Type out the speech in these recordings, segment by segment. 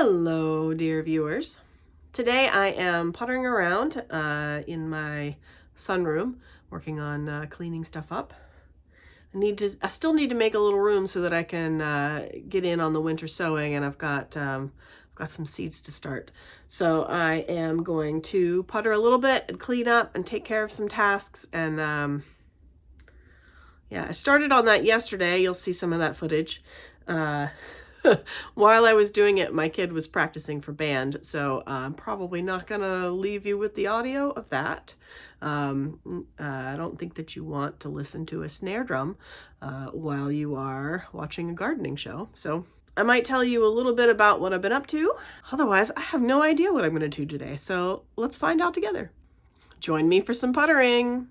Hello, dear viewers. Today I am puttering around in my sunroom, working on cleaning stuff up. I still need to make a little room so that I can get in on the winter sowing, and I've got some seeds to start. So I am going to putter a little bit and clean up and take care of some tasks. And yeah, I started on that yesterday. You'll see some of that footage. While I was doing it, my kid was practicing for band, so I'm probably not going to leave you with the audio of that. I don't think that you want to listen to a snare drum while you are watching a gardening show. So I might tell you a little bit about what I've been up to. Otherwise, I have no idea what I'm going to do today, so let's find out together. Join me for some puttering.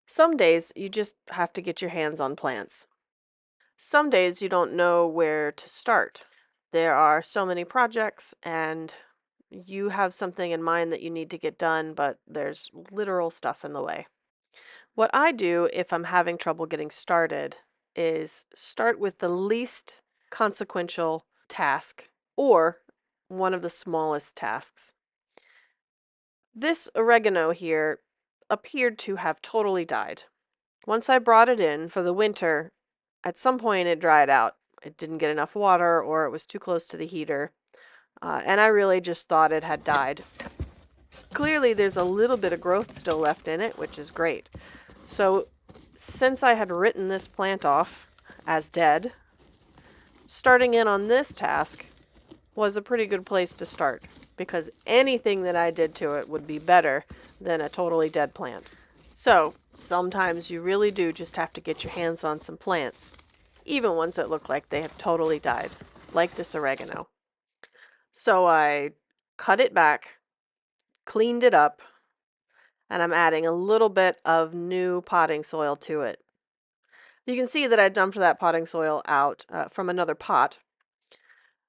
Some days you just have to get your hands on plants. Some days you don't know where to start. There are so many projects and you have something in mind that you need to get done, but there's literal stuff in the way. What I do if I'm having trouble getting started is start with the least consequential task or one of the smallest tasks. This oregano here appeared to have totally died. Once I brought it in for the winter, at some point it dried out. It didn't get enough water or it was too close to the heater. And I really just thought it had died. Clearly there's a little bit of growth still left in it, which is great. So since I had written this plant off as dead, starting in on this task was a pretty good place to start because anything that I did to it would be better than a totally dead plant. So sometimes you really do just have to get your hands on some plants, even ones that look like they have totally died, like this oregano. So I cut it back, cleaned it up, and I'm adding a little bit of new potting soil to it. You can see that I dumped that potting soil out from another pot.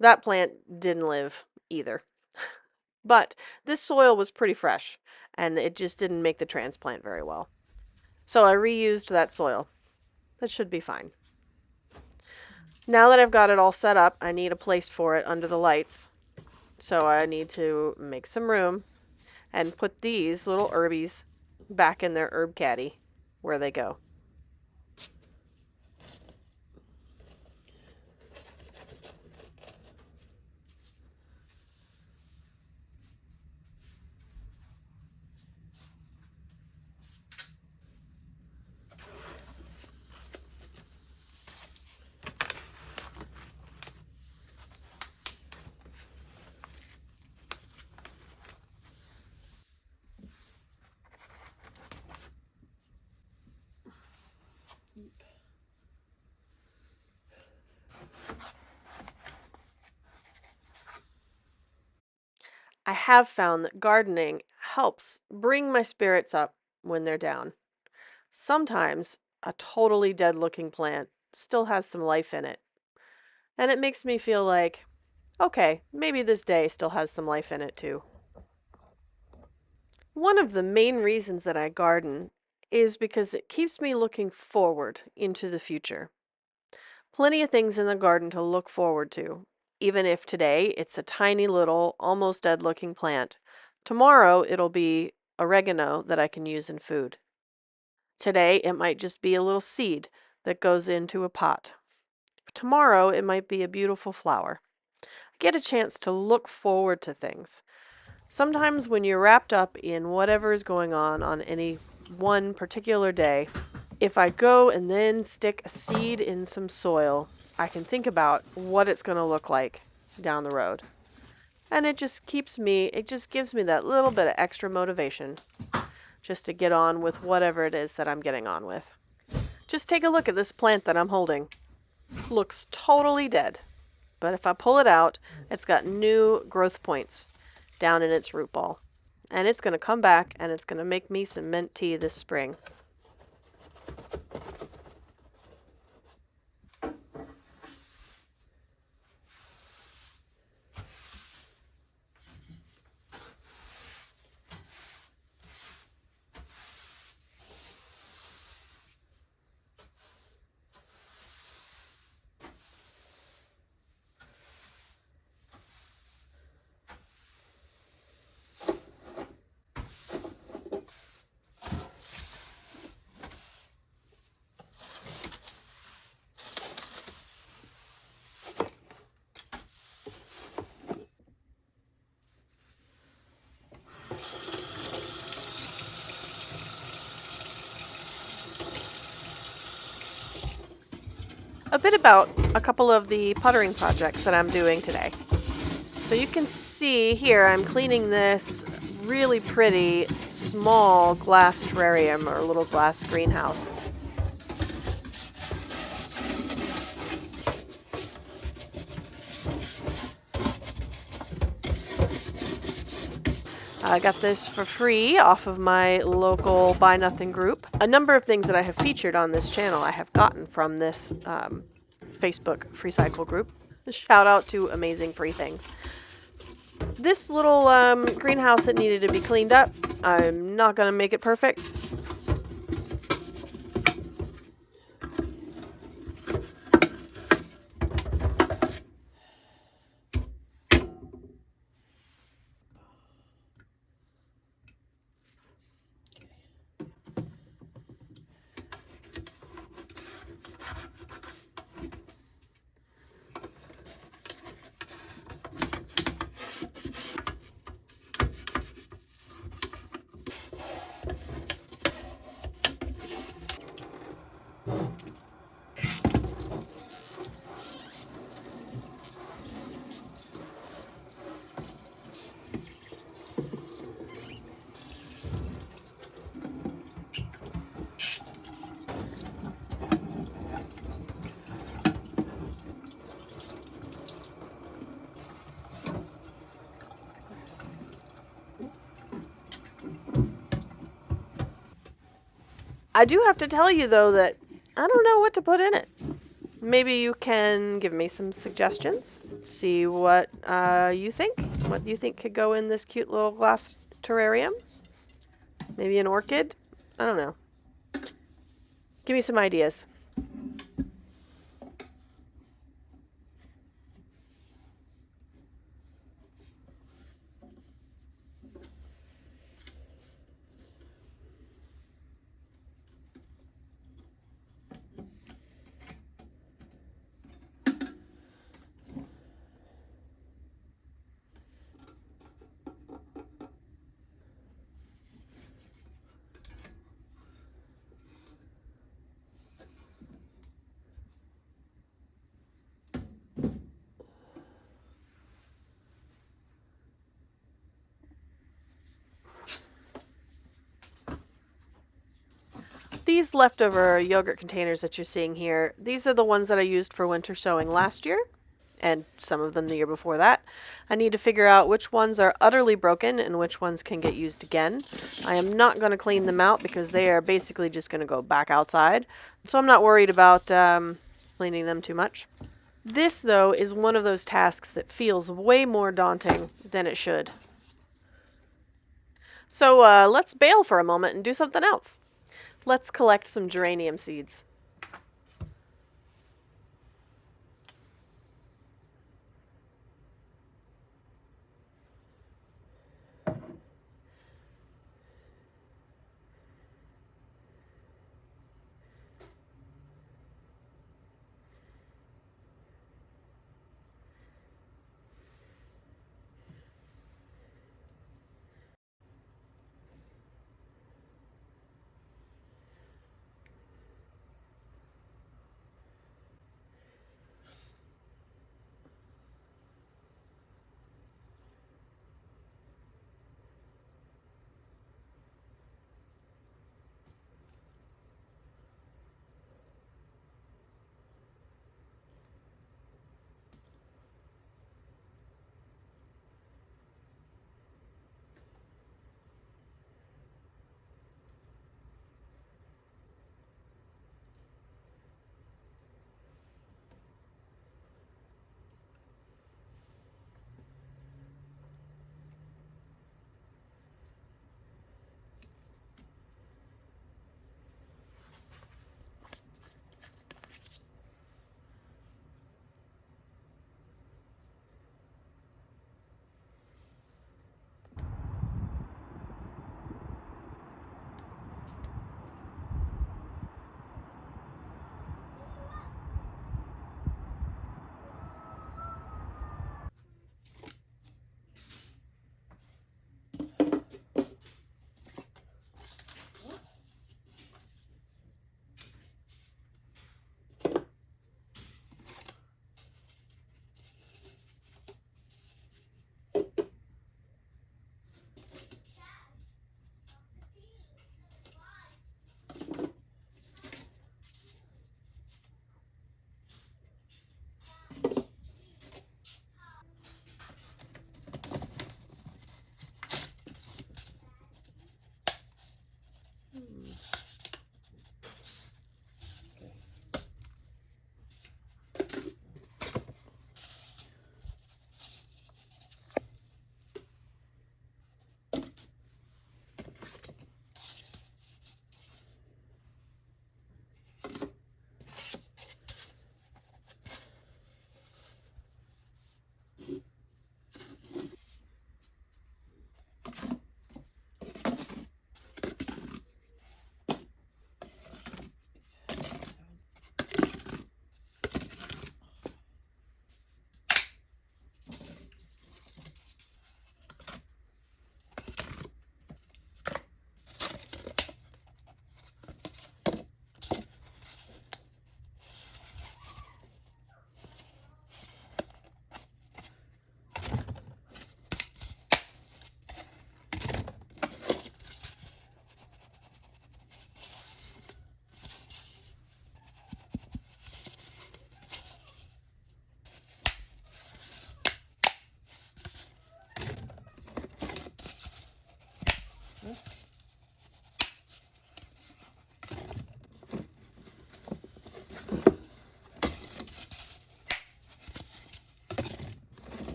That plant didn't live either. But this soil was pretty fresh, and it just didn't make the transplant very well. So I reused that soil. That should be fine. Now that I've got it all set up, I need a place for it under the lights. So I need to make some room and put these little herbies back in their herb caddy where they go. I have found that gardening helps bring my spirits up when they're down. Sometimes a totally dead looking plant still has some life in it, and it makes me feel like, okay, maybe this day still has some life in it too. One of the main reasons that I garden is because it keeps me looking forward into the future. Plenty of things in the garden to look forward to. Even if today it's a tiny little, almost dead looking plant, tomorrow it'll be oregano that I can use in food. Today it might just be a little seed that goes into a pot. Tomorrow it might be a beautiful flower. I get a chance to look forward to things. Sometimes when you're wrapped up in whatever is going on any one particular day, if I go and then stick a seed in some soil, I can think about what it's going to look like down the road. And it just gives me that little bit of extra motivation just to get on with whatever it is that I'm getting on with. Just take a look at this plant that I'm holding. Looks totally dead. But if I pull it out, it's got new growth points down in its root ball. And it's going to come back and it's going to make me some mint tea this spring. a bit about a couple of the puttering projects that I'm doing today. So you can see here I'm cleaning this really pretty small glass terrarium or little glass greenhouse. I got this for free off of my local Buy Nothing group. A number of things that I have featured on this channel I have gotten from this Facebook Free Cycle group. Shout out to amazing free things. This little greenhouse that needed to be cleaned up, I'm not going to make it perfect. I do have to tell you, though, that I don't know what to put in it. Maybe you can give me some suggestions. See what you think. What you think could go in this cute little glass terrarium? Maybe an orchid? I don't know. Give me some ideas. These leftover yogurt containers that you're seeing here, these are the ones that I used for winter sowing last year, and some of them the year before that. I need to figure out which ones are utterly broken and which ones can get used again. I am not going to clean them out because they are basically just going to go back outside, so I'm not worried about cleaning them too much. This, though, is one of those tasks that feels way more daunting than it should. So let's bail for a moment and do something else. Let's collect some geranium seeds.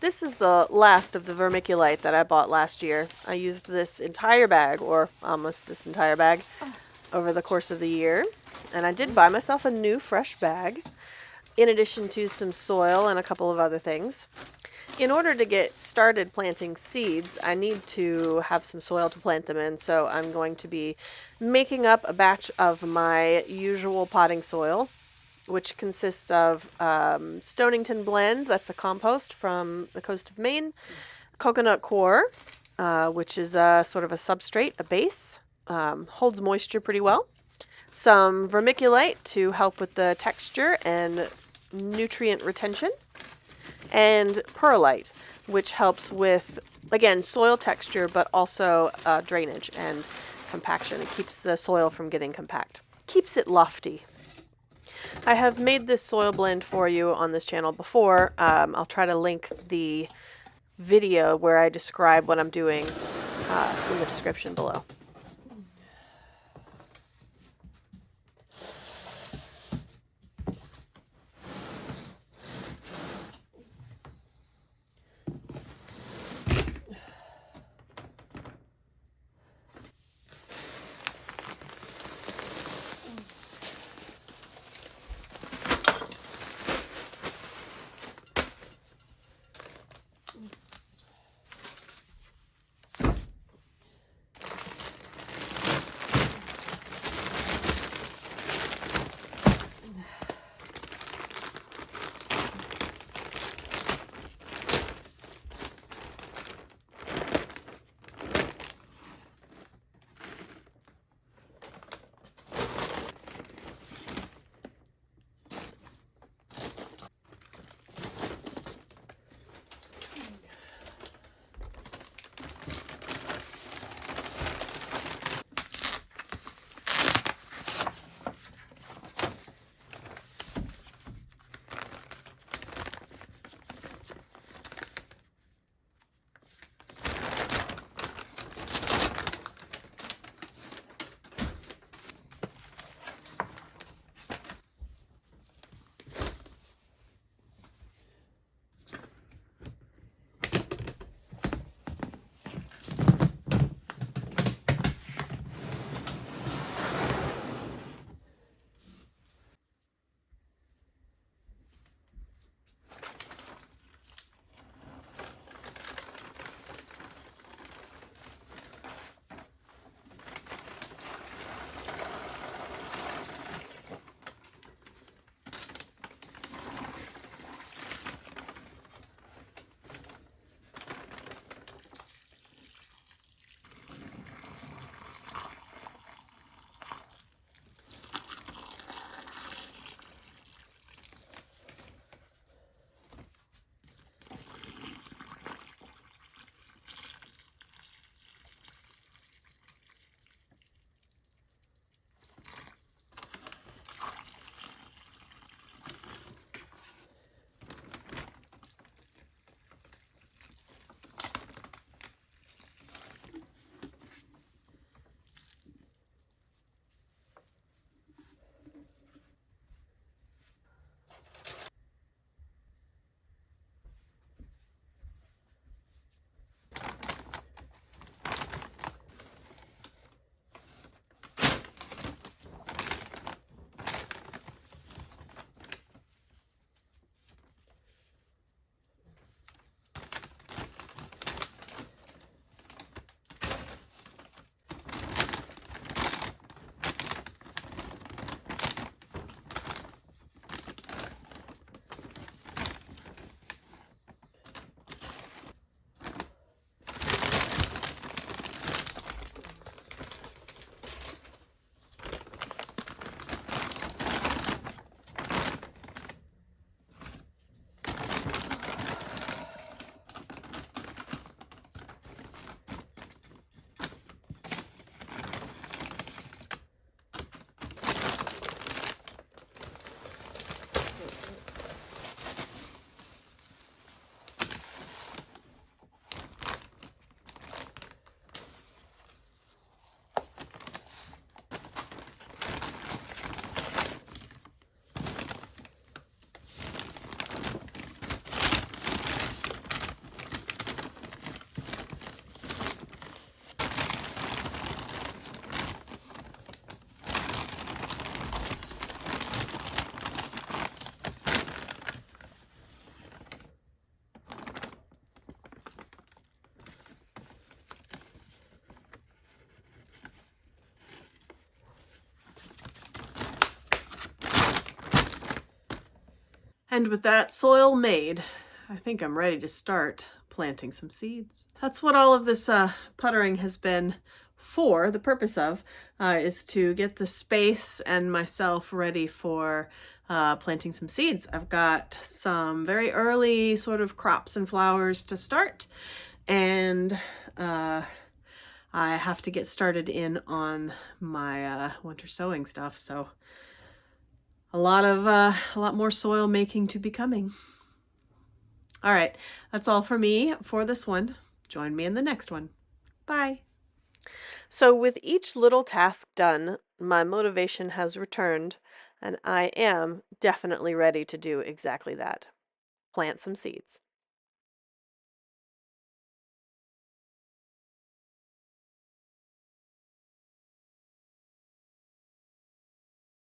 This is the last of the vermiculite that I bought last year. I used this entire bag, or almost this entire bag, over the course of the year. And I did buy myself a new fresh bag, in addition to some soil and a couple of other things. In order to get started planting seeds, I need to have some soil to plant them in, so I'm going to be making up a batch of my usual potting soil, which consists of Stonington Blend, that's a compost from the coast of Maine, coconut coir, which is a sort of a substrate, a base, holds moisture pretty well, some vermiculite to help with the texture and nutrient retention, and perlite, which helps with, again, soil texture, but also drainage and compaction. It keeps the soil from getting compact, keeps it lofty. I have made this soil blend for you on this channel before. I'll try to link the video where I describe what I'm doing in the description below. And with that soil made, I think I'm ready to start planting some seeds. That's what all of this puttering has been for. The purpose of is to get the space and myself ready for planting some seeds. I've got some very early sort of crops and flowers to start, and I have to get started in on my winter sowing stuff. So a lot more soil making to be coming. All right, that's all for me for this one. Join me in the next one. Bye. So, with each little task done, my motivation has returned, and I am definitely ready to do exactly that, plant some seeds.